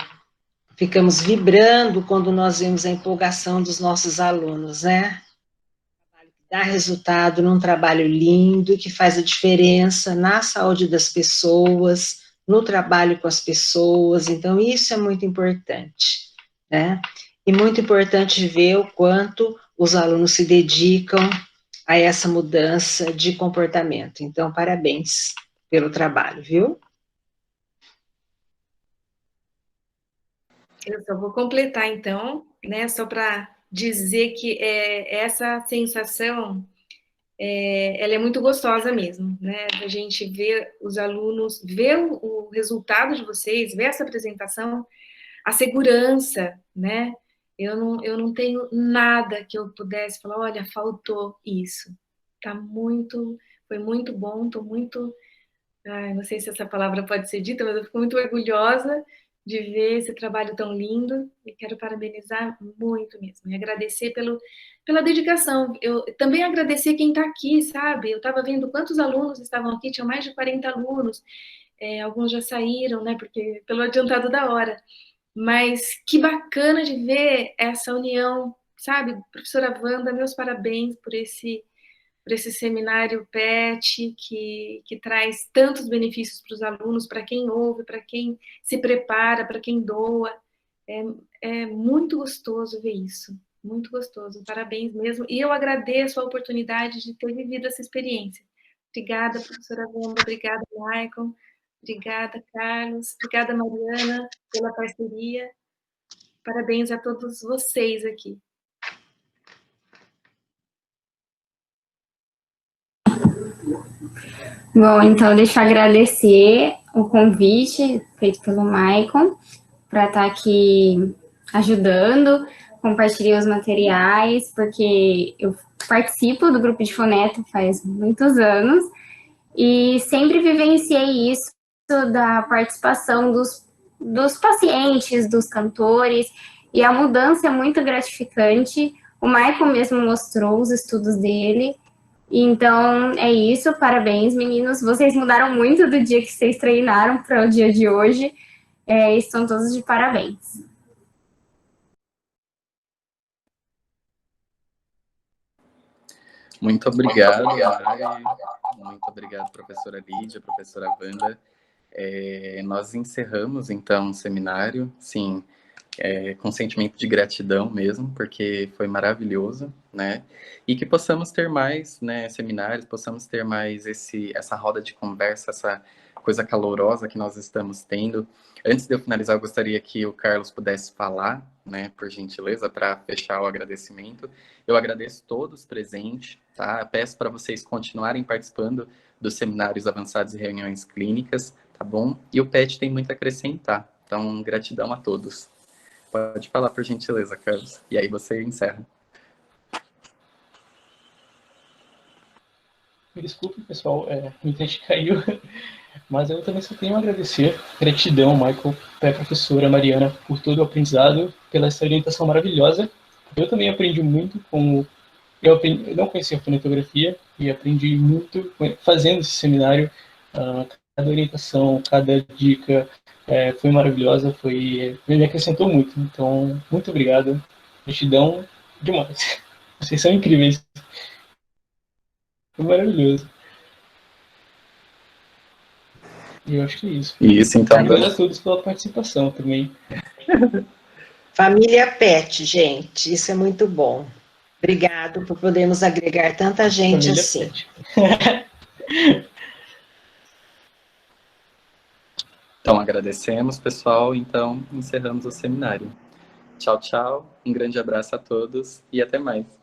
ficamos vibrando quando nós vemos a empolgação dos nossos alunos, né? Dá resultado num trabalho lindo, que faz a diferença na saúde das pessoas, no trabalho com as pessoas, então isso é muito importante, né? E muito importante ver o quanto os alunos se dedicam a essa mudança de comportamento. Então, parabéns pelo trabalho, viu? Eu só vou completar, então, né, só para dizer que essa sensação, ela é muito gostosa mesmo, né, a gente ver os alunos, ver o resultado de vocês, ver essa apresentação, a segurança, né, eu não tenho nada que eu pudesse falar, olha, faltou isso, foi muito bom, estou muito, não sei se essa palavra pode ser dita, mas eu fico muito orgulhosa de ver esse trabalho tão lindo e quero parabenizar muito mesmo e agradecer pela dedicação. Eu também agradecer quem está aqui, sabe? Eu estava vendo quantos alunos estavam aqui, tinham mais de 40 alunos, alguns já saíram, né? Porque pelo adiantado da hora. Mas que bacana de ver essa união, sabe? Professora Wanda, meus parabéns por esse seminário PET, que traz tantos benefícios para os alunos, para quem ouve, para quem se prepara, para quem doa. É muito gostoso ver isso, muito gostoso. Parabéns mesmo. E eu agradeço a oportunidade de ter vivido essa experiência. Obrigada, professora Wanda, obrigada, Michael, obrigada, Carlos, obrigada, Mariana, pela parceria. Parabéns a todos vocês aqui. Bom, então deixa eu agradecer o convite feito pelo Maicon para estar aqui ajudando, compartilhei os materiais, porque eu participo do grupo de foneto faz muitos anos e sempre vivenciei isso da participação dos pacientes, dos cantores, e a mudança é muito gratificante. O Maicon mesmo mostrou os estudos dele. Então, é isso. Parabéns, meninos. Vocês mudaram muito do dia que vocês treinaram para o dia de hoje. Estão todos de parabéns. Muito obrigado, Mari. Muito obrigado, professora Lídia, professora Wanda. Nós encerramos, então, o seminário, sim, com sentimento de gratidão mesmo, porque foi maravilhoso, né? E que possamos ter mais, né, seminários, possamos ter mais essa roda de conversa, essa coisa calorosa que nós estamos tendo. Antes de eu finalizar, eu gostaria que o Carlos pudesse falar, né, por gentileza, para fechar o agradecimento. Eu agradeço todos presentes, tá? Peço para vocês continuarem participando dos seminários avançados e reuniões clínicas, tá bom? E o PET tem muito a acrescentar, então gratidão a todos. Pode falar, por gentileza, Carlos. E aí você encerra. Me desculpe, pessoal, a internet caiu, mas eu também só tenho a agradecer. Gratidão, Michael, para a professora Mariana, por todo o aprendizado, pela essa orientação maravilhosa. Eu também aprendi muito com... Eu não conhecia a fonetografia e aprendi muito fazendo esse seminário. Cada orientação, cada dica foi maravilhosa, me acrescentou muito. Então, muito obrigado. Gratidão demais. Vocês são incríveis. Foi maravilhoso. E eu acho que é isso. Isso, então. Obrigado a todos pela participação também. Família PET, gente, isso é muito bom. Obrigado por podermos agregar tanta gente Família assim. PET. Então, agradecemos, pessoal. Então, encerramos o seminário. Tchau, tchau. Um grande abraço a todos e até mais.